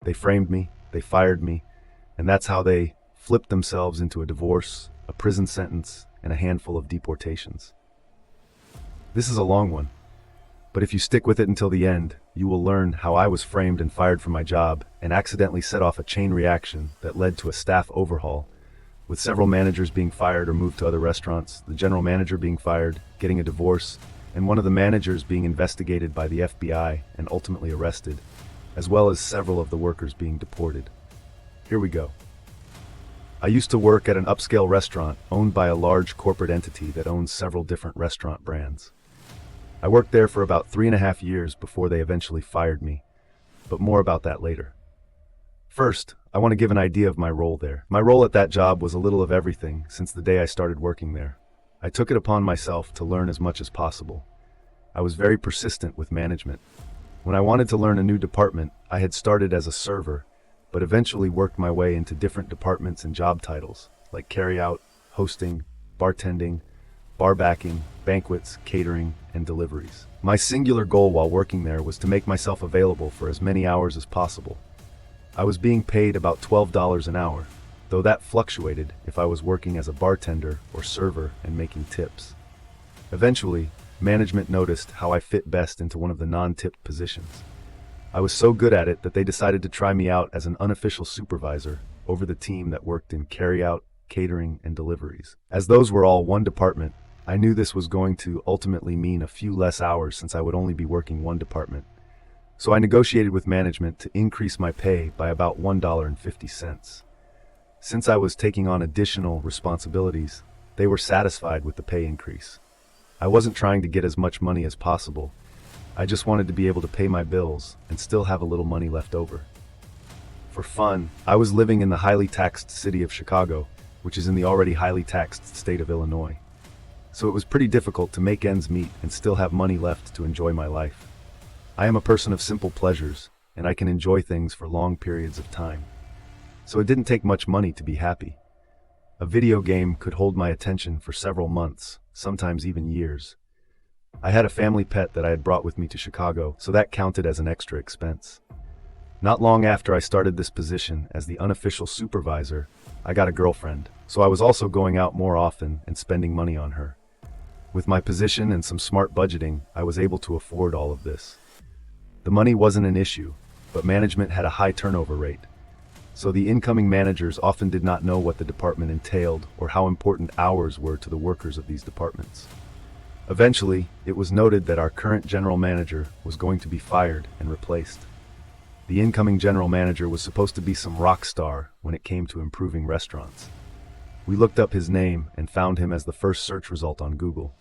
They framed me, they fired me, and that's how they flipped themselves into a divorce, a prison sentence, and a handful of deportations. This is a long one, but if you stick with it until the end, you will learn how I was framed and fired from my job and accidentally set off a chain reaction that led to a staff overhaul, with several managers being fired or moved to other restaurants, the general manager being fired, getting a divorce, and one of the managers being investigated by the FBI and ultimately arrested, as well as several of the workers being deported. Here we go. I used to work at an upscale restaurant owned by a large corporate entity that owns several different restaurant brands. I worked there for about 3.5 years before they eventually fired me, but more about that later. First, I want to give an idea of my role there. My role at that job was a little of everything since the day I started working there. I took it upon myself to learn as much as possible. I was very persistent with management. When I wanted to learn a new department, I had started as a server, but eventually worked my way into different departments and job titles, like carryout, hosting, bartending, bar backing, banquets, catering, and deliveries. My singular goal while working there was to make myself available for as many hours as possible. I was being paid about $12 an hour, though that fluctuated if I was working as a bartender or server and making tips. Eventually, management noticed how I fit best into one of the non-tipped positions. I was so good at it that they decided to try me out as an unofficial supervisor over the team that worked in carryout, catering, and deliveries. As those were all one department, I knew this was going to ultimately mean a few less hours since I would only be working one department. So I negotiated with management to increase my pay by about $1.50. Since I was taking on additional responsibilities, they were satisfied with the pay increase. I wasn't trying to get as much money as possible. I just wanted to be able to pay my bills and still have a little money left over. For fun, I was living in the highly taxed city of Chicago, which is in the already highly taxed state of Illinois. So it was pretty difficult to make ends meet and still have money left to enjoy my life. I am a person of simple pleasures, and I can enjoy things for long periods of time. So it didn't take much money to be happy. A video game could hold my attention for several months, sometimes even years. I had a family pet that I had brought with me to Chicago, so that counted as an extra expense. Not long after I started this position as the unofficial supervisor, I got a girlfriend, so I was also going out more often and spending money on her. With my position and some smart budgeting, I was able to afford all of this. The money wasn't an issue, but management had a high turnover rate. So the incoming managers often did not know what the department entailed or how important hours were to the workers of these departments. Eventually, it was noted that our current general manager was going to be fired and replaced. The incoming general manager was supposed to be some rock star when it came to improving restaurants. We looked up his name and found him as the first search result on Google.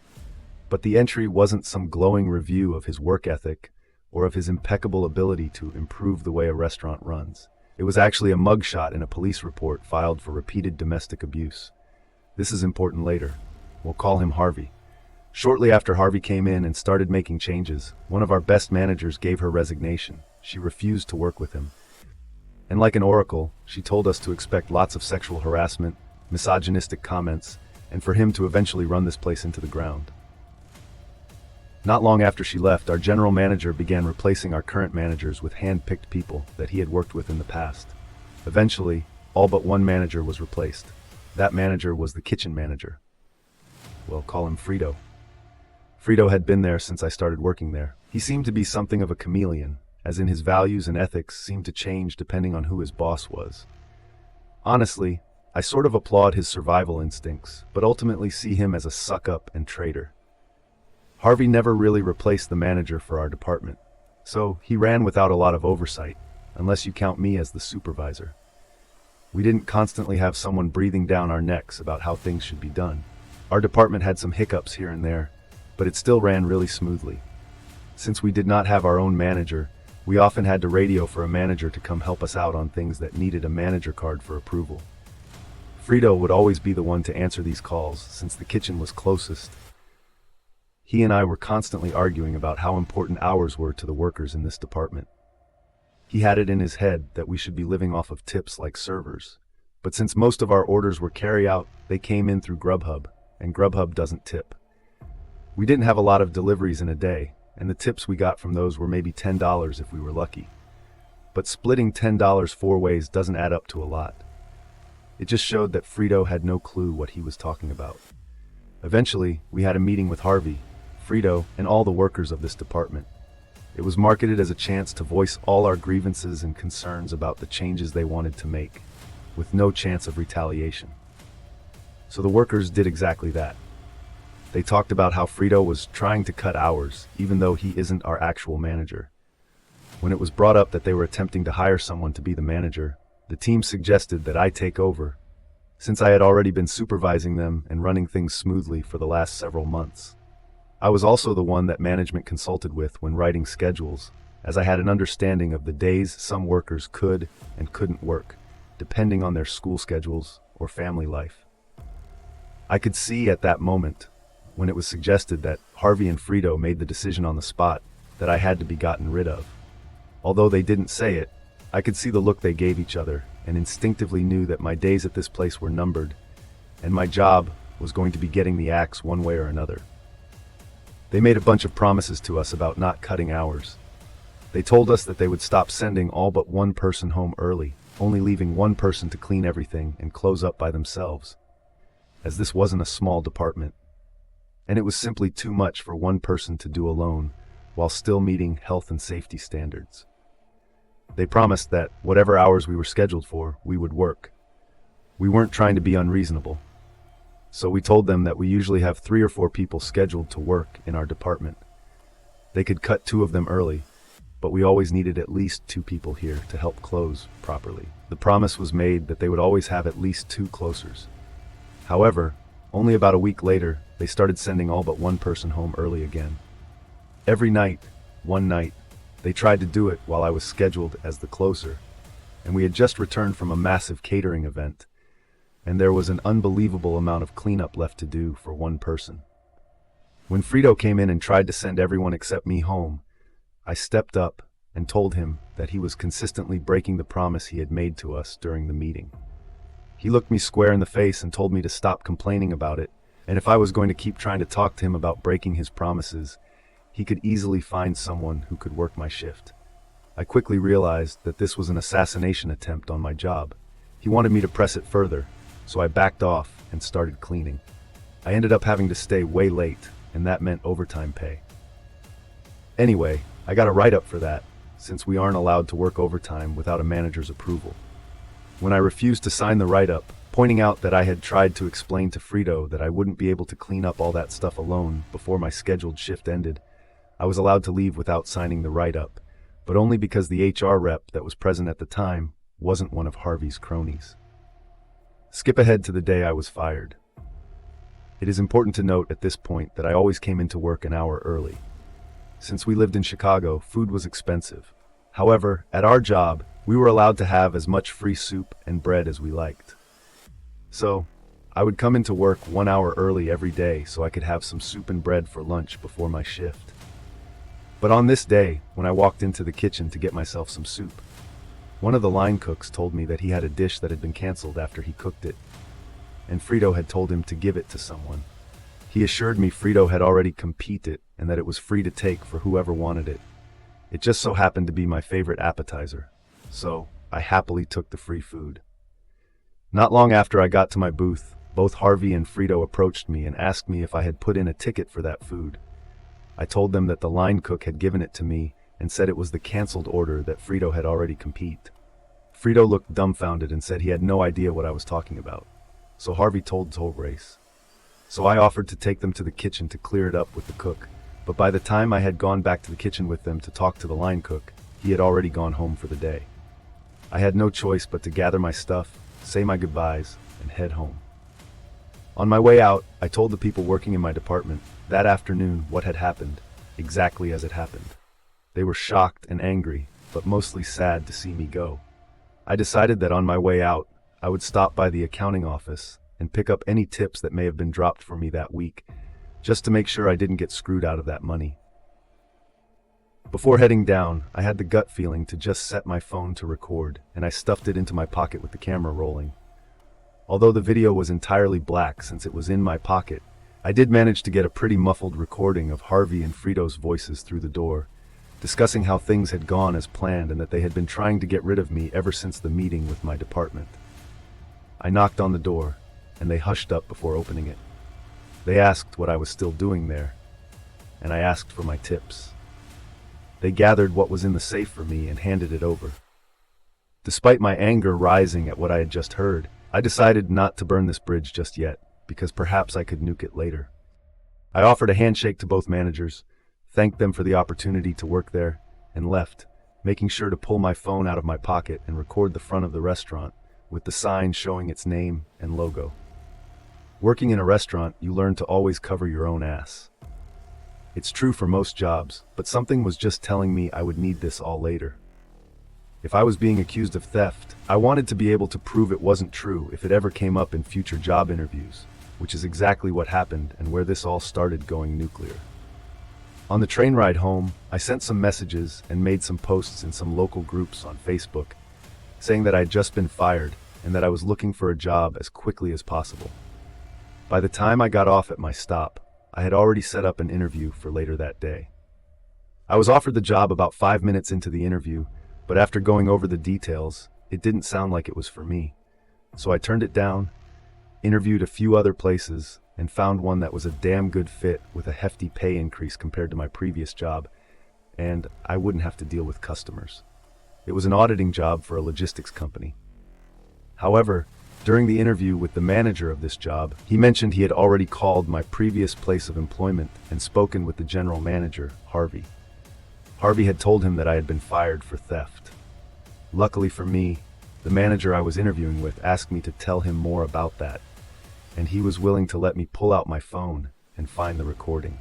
But the entry wasn't some glowing review of his work ethic or of his impeccable ability to improve the way a restaurant runs. It was actually a mugshot in a police report filed for repeated domestic abuse. This is important later. We'll call him Harvey. Shortly after Harvey came in and started making changes, one of our best managers gave her resignation. She refused to work with him. And like an oracle, she told us to expect lots of sexual harassment, misogynistic comments, and for him to eventually run this place into the ground. Not long after she left, our general manager began replacing our current managers with hand-picked people that he had worked with in the past. Eventually, all but one manager was replaced. That manager was the kitchen manager. We'll call him Frito. Frito had been there since I started working there. He seemed to be something of a chameleon, as in his values and ethics seemed to change depending on who his boss was. Honestly, I sort of applaud his survival instincts, but ultimately see him as a suck-up and traitor. Harvey never really replaced the manager for our department, so he ran without a lot of oversight, unless you count me as the supervisor. We didn't constantly have someone breathing down our necks about how things should be done. Our department had some hiccups here and there, but it still ran really smoothly. Since we did not have our own manager, we often had to radio for a manager to come help us out on things that needed a manager card for approval. Frito would always be the one to answer these calls since the kitchen was closest. He and I were constantly arguing about how important hours were to the workers in this department. He had it in his head that we should be living off of tips like servers. But since most of our orders were carry-out, they came in through Grubhub, and Grubhub doesn't tip. We didn't have a lot of deliveries in a day, and the tips we got from those were maybe $10 if we were lucky. but splitting $10 four ways doesn't add up to a lot. It just showed that Frito had no clue what he was talking about. Eventually, we had a meeting with Harvey, Frito, and all the workers of this department. It was marketed as a chance to voice all our grievances and concerns about the changes they wanted to make, with no chance of retaliation. So the workers did exactly that. They talked about how Frito was trying to cut hours, even though he isn't our actual manager. When it was brought up that they were attempting to hire someone to be the manager, the team suggested that I take over, since I had already been supervising them and running things smoothly for the last several months. I was also the one that management consulted with when writing schedules, as I had an understanding of the days some workers could and couldn't work, depending on their school schedules or family life. I could see at that moment, when it was suggested that Harvey and Frito made the decision on the spot, that I had to be gotten rid of. Although they didn't say it, I could see the look they gave each other and instinctively knew that my days at this place were numbered, and my job was going to be getting the axe one way or another. They made a bunch of promises to us about not cutting hours. They told us that they would stop sending all but one person home early, only leaving one person to clean everything and close up by themselves, as this wasn't a small department, and it was simply too much for one person to do alone while still meeting health and safety standards. They promised that whatever hours we were scheduled for, we would work. We weren't trying to be unreasonable. So we told them that we usually have 3 or 4 people scheduled to work in our department. They could cut 2 of them early, but we always needed at least 2 people here to help close properly. The promise was made that they would always have at least 2 closers. However, only about a week later, they started sending all but one person home early again. Every night, one night, they tried to do it while I was scheduled as the closer, and we had just returned from a massive catering event, and there was an unbelievable amount of cleanup left to do for one person. When Frito came in and tried to send everyone except me home, I stepped up and told him that he was consistently breaking the promise he had made to us during the meeting. He looked me square in the face and told me to stop complaining about it, and if I was going to keep trying to talk to him about breaking his promises, he could easily find someone who could work my shift. I quickly realized that this was an assassination attempt on my job. He wanted me to press it further, so I backed off and started cleaning. I ended up having to stay way late, and that meant overtime pay. Anyway, I got a write-up for that, since we aren't allowed to work overtime without a manager's approval. When I refused to sign the write-up, pointing out that I had tried to explain to Frito that I wouldn't be able to clean up all that stuff alone before my scheduled shift ended, I was allowed to leave without signing the write-up, but only because the HR rep that was present at the time wasn't one of Harvey's cronies. Skip ahead to the day I was fired. It is important to note at this point that I always came into work an hour early. Since we lived in Chicago, food was expensive. However, at our job, we were allowed to have as much free soup and bread as we liked. So, I would come into work 1 hour early every day so I could have some soup and bread for lunch before my shift. But on this day, when I walked into the kitchen to get myself some soup, one of the line cooks told me that he had a dish that had been canceled after he cooked it, and Frito had told him to give it to someone. He assured me Frito had already competed and that it was free to take for whoever wanted it. It just so happened to be my favorite appetizer, so I happily took the free food. Not long after I got to my booth, both Harvey and Frito approached me and asked me if I had put in a ticket for that food. I told them that the line cook had given it to me and said it was the canceled order that Frito had already completed. Frito looked dumbfounded and said he had no idea what I was talking about. So Harvey told Race. So I offered to take them to the kitchen to clear it up with the cook, but by the time I had gone back to the kitchen with them to talk to the line cook, he had already gone home for the day. I had no choice but to gather my stuff, say my goodbyes, and head home. On my way out, I told the people working in my department that afternoon what had happened, exactly as it happened. They were shocked and angry, but mostly sad to see me go. I decided that on my way out, I would stop by the accounting office and pick up any tips that may have been dropped for me that week, just to make sure I didn't get screwed out of that money. Before heading down, I had the gut feeling to just set my phone to record, and I stuffed it into my pocket with the camera rolling. Although the video was entirely black since it was in my pocket, I did manage to get a pretty muffled recording of Harvey and Frito's voices through the door, discussing how things had gone as planned and that they had been trying to get rid of me ever since the meeting with my department. I knocked on the door, and they hushed up before opening it. They asked what I was still doing there, and I asked for my tips. They gathered what was in the safe for me and handed it over. Despite my anger rising at what I had just heard, I decided not to burn this bridge just yet, because perhaps I could nuke it later. I offered a handshake to both managers, thanked them for the opportunity to work there, and left, making sure to pull my phone out of my pocket and record the front of the restaurant with the sign showing its name and logo. Working in a restaurant, you learn to always cover your own ass. It's true for most jobs, but something was just telling me I would need this all later. If I was being accused of theft, I wanted to be able to prove it wasn't true if it ever came up in future job interviews, which is exactly what happened and where this all started going nuclear. On the train ride home, I sent some messages and made some posts in some local groups on Facebook, saying that I'd just been fired and that I was looking for a job as quickly as possible. By the time I got off at my stop, I had already set up an interview for later that day. I was offered the job about 5 minutes into the interview, but after going over the details, it didn't sound like it was for me. So I turned it down, interviewed a few other places, and found one that was a damn good fit with a hefty pay increase compared to my previous job, and I wouldn't have to deal with customers. It was an auditing job for a logistics company. However, during the interview with the manager of this job, he mentioned he had already called my previous place of employment and spoken with the general manager, Harvey. Harvey had told him that I had been fired for theft. Luckily for me, the manager I was interviewing with asked me to tell him more about that, and he was willing to let me pull out my phone and find the recording.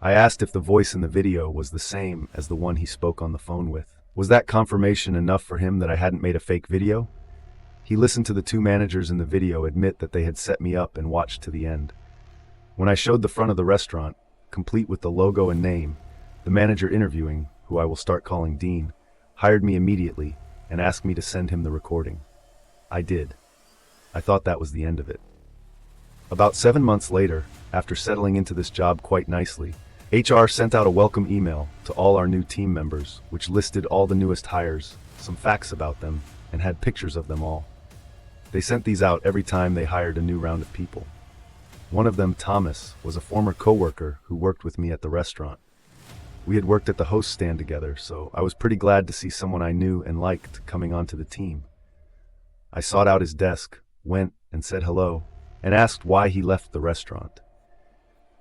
I asked if the voice in the video was the same as the one he spoke on the phone with. Was that confirmation enough for him that I hadn't made a fake video? He listened to the two managers in the video admit that they had set me up and watched to the end. When I showed the front of the restaurant, complete with the logo and name, the manager interviewing, who I will start calling Dean, hired me immediately and asked me to send him the recording. I did. I thought that was the end of it. About 7 months later, after settling into this job quite nicely, HR sent out a welcome email to all our new team members, which listed all the newest hires, some facts about them, and had pictures of them all. They sent these out every time they hired a new round of people. One of them, Thomas, was a former coworker who worked with me at the restaurant. We had worked at the host stand together, so I was pretty glad to see someone I knew and liked coming onto the team. I sought out his desk, went and said hello, and asked why he left the restaurant.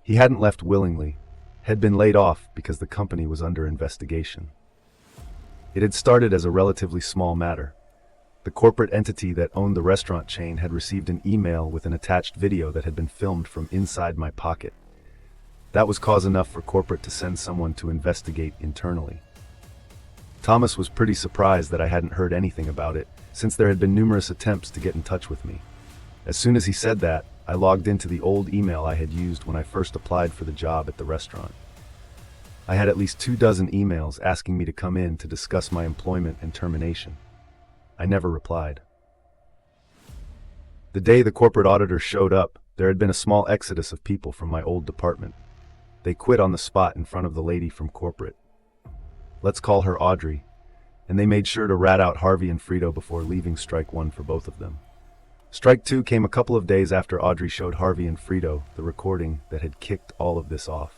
He hadn't left willingly, had been laid off because the company was under investigation. It had started as a relatively small matter. The corporate entity that owned the restaurant chain had received an email with an attached video that had been filmed from inside my pocket. That was cause enough for corporate to send someone to investigate internally. Thomas was pretty surprised that I hadn't heard anything about it, since there had been numerous attempts to get in touch with me. As soon as he said that, I logged into the old email I had used when I first applied for the job at the restaurant. I had at least 24 emails asking me to come in to discuss my employment and termination. I never replied. The day the corporate auditor showed up, there had been a small exodus of people from my old department. They quit on the spot in front of the lady from corporate. Let's call her Audrey, and they made sure to rat out Harvey and Frito before leaving strike one for both of them. Strike two came a couple of days after Audrey showed Harvey and Frito the recording that had kicked all of this off.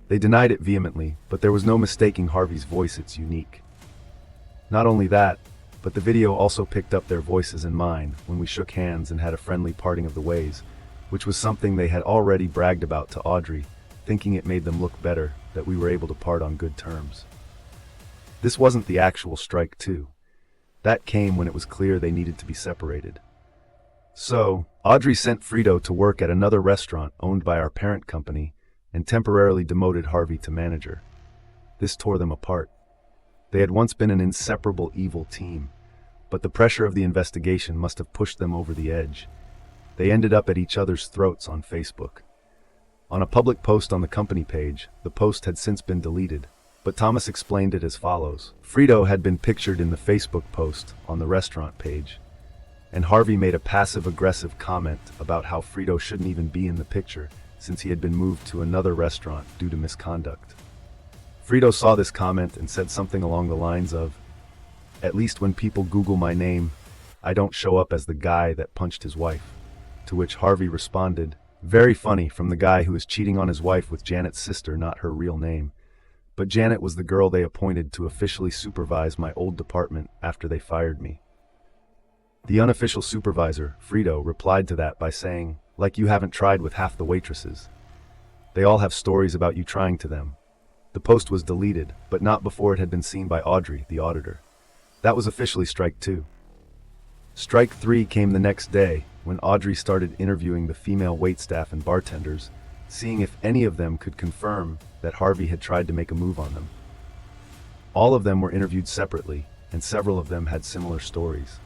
They denied it vehemently, but there was no mistaking Harvey's voice. It's unique. Not only that, but the video also picked up their voices and mine when we shook hands and had a friendly parting of the ways, which was something they had already bragged about to Audrey, thinking it made them look better that we were able to part on good terms. This wasn't the actual strike two. That came when it was clear they needed to be separated. So, Audrey sent Frito to work at another restaurant owned by our parent company and temporarily demoted Harvey to manager. This tore them apart. They had once been an inseparable evil team, but the pressure of the investigation must have pushed them over the edge. They ended up at each other's throats on Facebook. On a public post on the company page, the post had since been deleted, but Thomas explained it as follows. Frito had been pictured in the Facebook post on the restaurant page, and Harvey made a passive-aggressive comment about how Frito shouldn't even be in the picture since he had been moved to another restaurant due to misconduct. Frito saw this comment and said something along the lines of, "At least when people Google my name, I don't show up as the guy that punched his wife." To which Harvey responded, "Very funny from the guy who is cheating on his wife with Janet's sister, not her real name." But Janet was the girl they appointed to officially supervise my old department after they fired me. The unofficial supervisor, Frito, replied to that by saying, "Like you haven't tried with half the waitresses. They all have stories about you trying to them." The post was deleted, but not before it had been seen by Audrey, the auditor. That was officially strike 2. Strike 3 came the next day, when Audrey started interviewing the female waitstaff and bartenders, seeing if any of them could confirm that Harvey had tried to make a move on them. All of them were interviewed separately, and several of them had similar stories.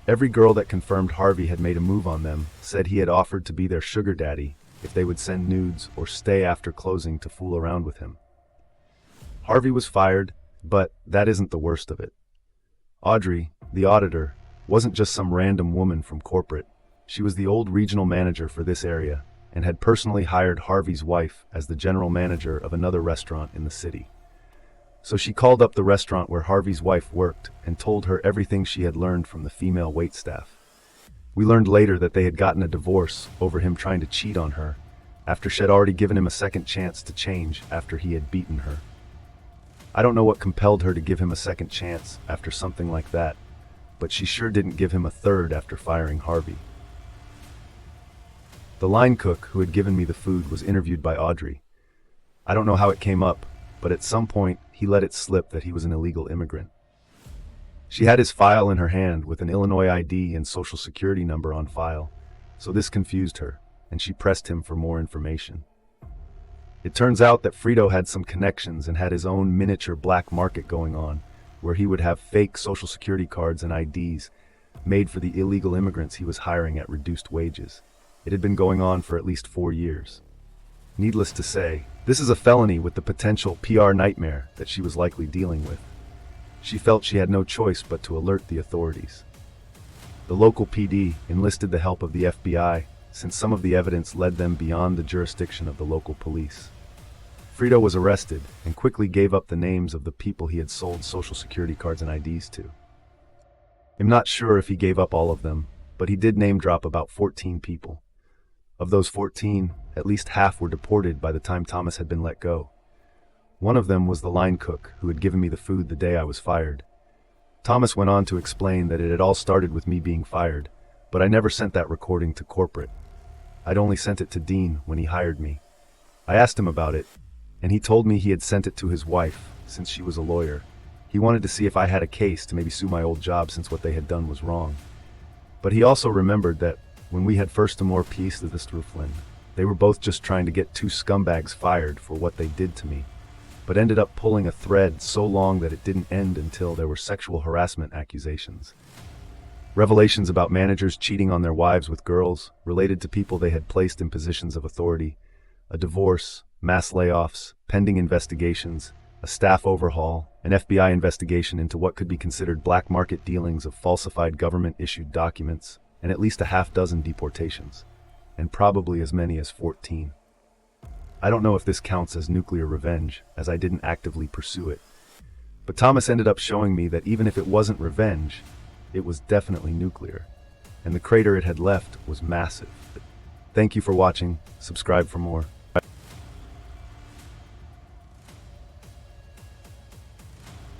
Every girl that confirmed Harvey had made a move on them said he had offered to be their sugar daddy if they would send nudes or stay after closing to fool around with him. Harvey was fired, but that isn't the worst of it. Audrey, the auditor, wasn't just some random woman from corporate. She was the old regional manager for this area and had personally hired Harvey's wife as the general manager of another restaurant in the city. So she called up the restaurant where Harvey's wife worked and told her everything she had learned from the female waitstaff. We learned later that they had gotten a divorce over him trying to cheat on her, after she had already given him a second chance to change after he had beaten her. I don't know what compelled her to give him a second chance after something like that, but she sure didn't give him a third after firing Harvey. The line cook who had given me the food was interviewed by Audrey. I don't know how it came up, but at some point he let it slip that he was an illegal immigrant. She had his file in her hand with an Illinois ID and social security number on file, so this confused her, and she pressed him for more information. It turns out that Frito had some connections and had his own miniature black market going on, where he would have fake social security cards and IDs made for the illegal immigrants he was hiring at reduced wages. It had been going on for at least 4 years. Needless to say, this is a felony with the potential PR nightmare that she was likely dealing with. She felt she had no choice but to alert the authorities. The local PD enlisted the help of the FBI, since some of the evidence led them beyond the jurisdiction of the local police. Frito was arrested and quickly gave up the names of the people he had sold social security cards and IDs to. I'm not sure if he gave up all of them, but he did name drop about 14 people. Of those 14, at least half were deported by the time Thomas had been let go. One of them was the line cook who had given me the food the day I was fired. Thomas went on to explain that it had all started with me being fired, but I never sent that recording to corporate. I'd only sent it to Dean when he hired me. I asked him about it, and he told me he had sent it to his wife, since she was a lawyer. He wanted to see if I had a case to maybe sue my old job since what they had done was wrong. But he also remembered that when we had first more peace with Mr. Flynn, they were both just trying to get 2 scumbags fired for what they did to me, but ended up pulling a thread so long that it didn't end until there were sexual harassment accusations. Revelations about managers cheating on their wives with girls related to people they had placed in positions of authority, a divorce, mass layoffs, pending investigations, a staff overhaul, an FBI investigation into what could be considered black market dealings of falsified government-issued documents, and at least a half-dozen deportations, and probably as many as 14. I don't know if this counts as nuclear revenge, as I didn't actively pursue it. But Thomas ended up showing me that even if it wasn't revenge, it was definitely nuclear, and the crater it had left was massive. Thank you for watching. Subscribe for more.